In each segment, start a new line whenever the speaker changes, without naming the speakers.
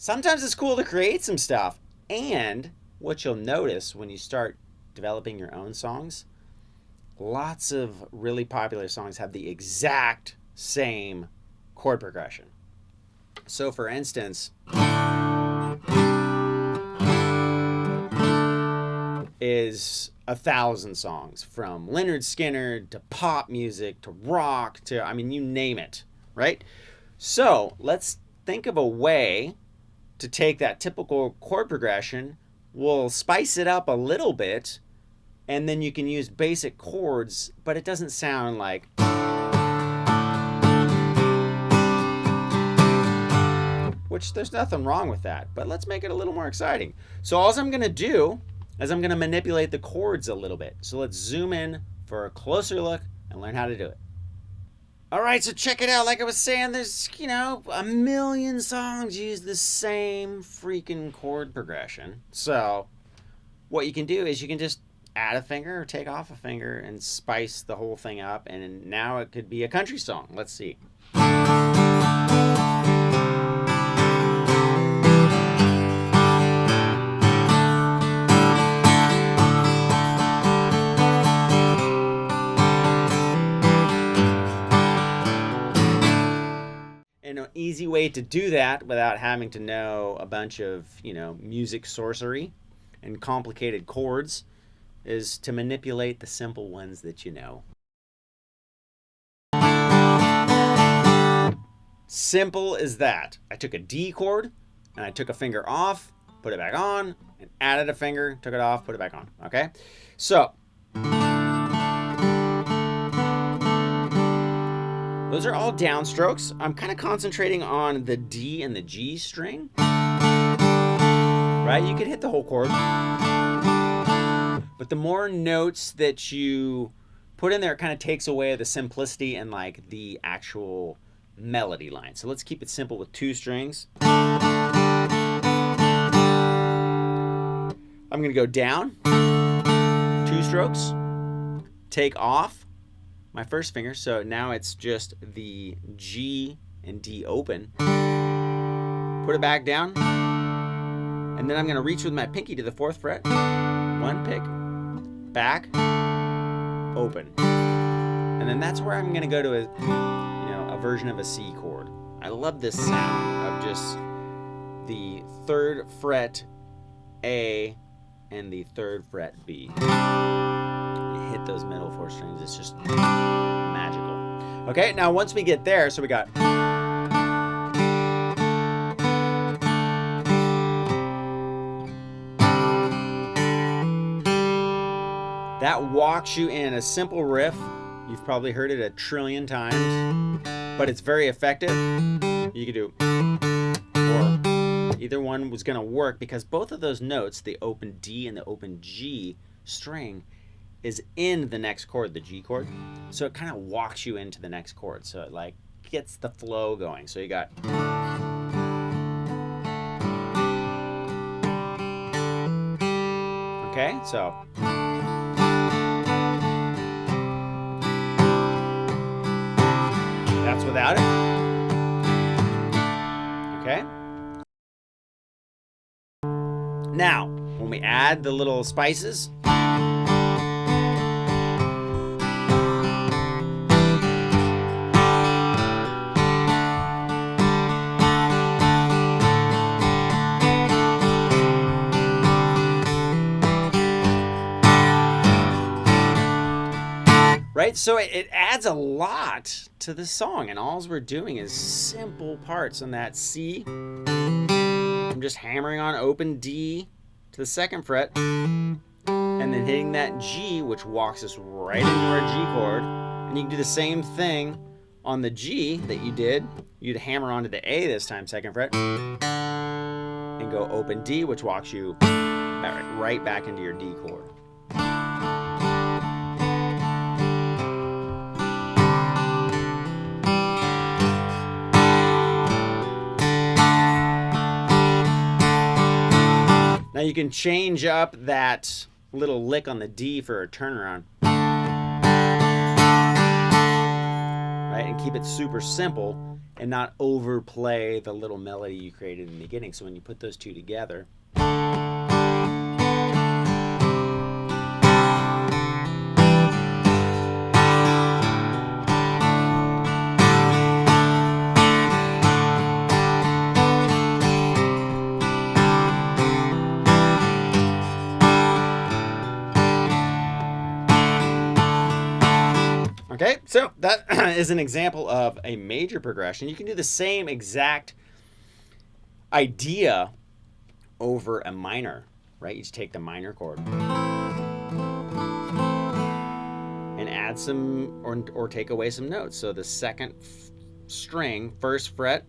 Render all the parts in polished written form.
sometimes it's cool to create some stuff. And what you'll notice when you start developing your own songs, lots of really popular songs have the exact same chord progression. So for instance, is 1,000 songs, from Lynyrd Skynyrd to pop music to rock to, I mean, you name it, right? So let's think of a way to take that typical chord progression. We'll spice it up a little bit, and then you can use basic chords, but it doesn't sound like, which there's nothing wrong with that, but let's make it a little more exciting. So all I'm going to do is I'm going to manipulate the chords a little bit. So let's zoom in for a closer look and learn how to do it. All right, so check it out. Like I was saying, there's, a million songs use the same freaking chord progression. So what you can do is you can just add a finger or take off a finger and spice the whole thing up. And now it could be a country song. Let's see. An easy way to do that without having to know a bunch of, music sorcery and complicated chords is to manipulate the simple ones that you know. Simple as that. I took a D chord and I took a finger off, put it back on, and added a finger, took it off, put it back on. Okay? So those are all downstrokes. I'm kind of concentrating on the D and the G string. Right? You could hit the whole chord. But the more notes that you put in there, it kind of takes away the simplicity and like the actual melody line. So let's keep it simple with 2 strings. I'm going to go down, 2 strokes, take off my first finger, so now it's just the G and D open. Put it back down, and then I'm going to reach with my pinky to the 4th fret. 1 pick, back, open, and then that's where I'm going to go to a version of a C chord. I love this sound of just the 3rd fret A and the 3rd fret B. Hit those middle 4 strings, it's just magical. Okay, now once we get there, so we got that walks you in a simple riff. You've probably heard it a trillion times, but it's very effective. You could do, or either one was going to work because both of those notes, the open D and the open G string, is in the next chord, the G chord. So it kind of walks you into the next chord. So it like gets the flow going. So you got, okay, so that's without it. Okay. Now, when we add the little spices, right? So it adds a lot to the song, and all we're doing is simple parts on that C. I'm just hammering on open D to the 2nd fret, and then hitting that G, which walks us right into our G chord. And you can do the same thing on the G that you did. You'd hammer onto the A this time, 2nd fret, and go open D, which walks you right back into your D chord. Now you can change up that little lick on the D for a turnaround. Right? And keep it super simple. and not overplay the little melody you created in the beginning. So when you put those two together, okay, so that is an example of a major progression. You can do the same exact idea over a minor, right? You just take the minor chord and add some or take away some notes. So the second string, first fret,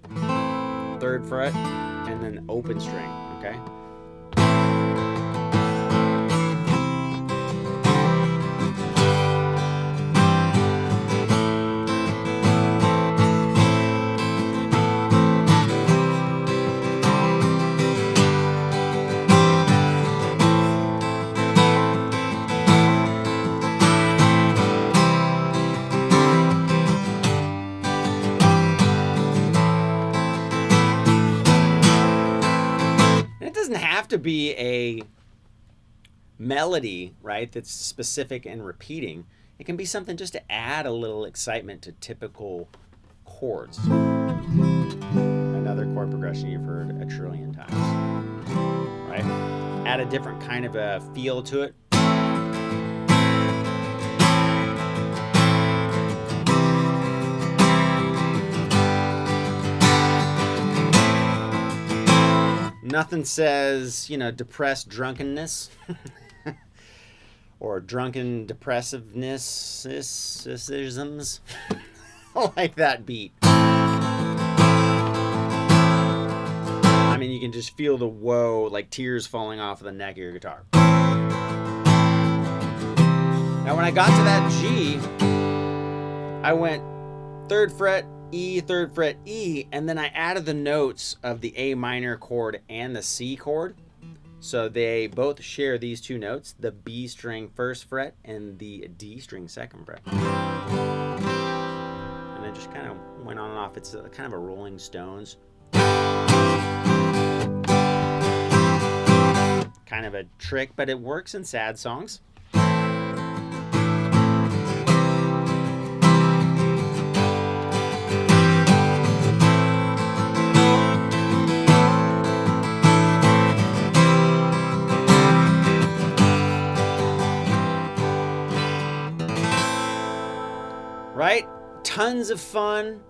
third fret, and then open string, okay? It doesn't have to be a melody, right, that's specific and repeating. It can be something just to add a little excitement to typical chords. Another chord progression you've heard a trillion times, right? Add a different kind of a feel to it. Nothing says, depressed drunkenness or drunken depressiveness like that beat. I mean, you can just feel the woe, like tears falling off of the neck of your guitar. Now, when I got to that G, I went 3rd fret, E, 3rd fret, E, and then I added the notes of the A minor chord and the C chord. So they both share these two notes, the B string 1st fret and the D string 2nd fret. And it just kind of went on and off. It's kind of a Rolling Stones. Kind of a trick, but it works in sad songs. Right? Tons of fun.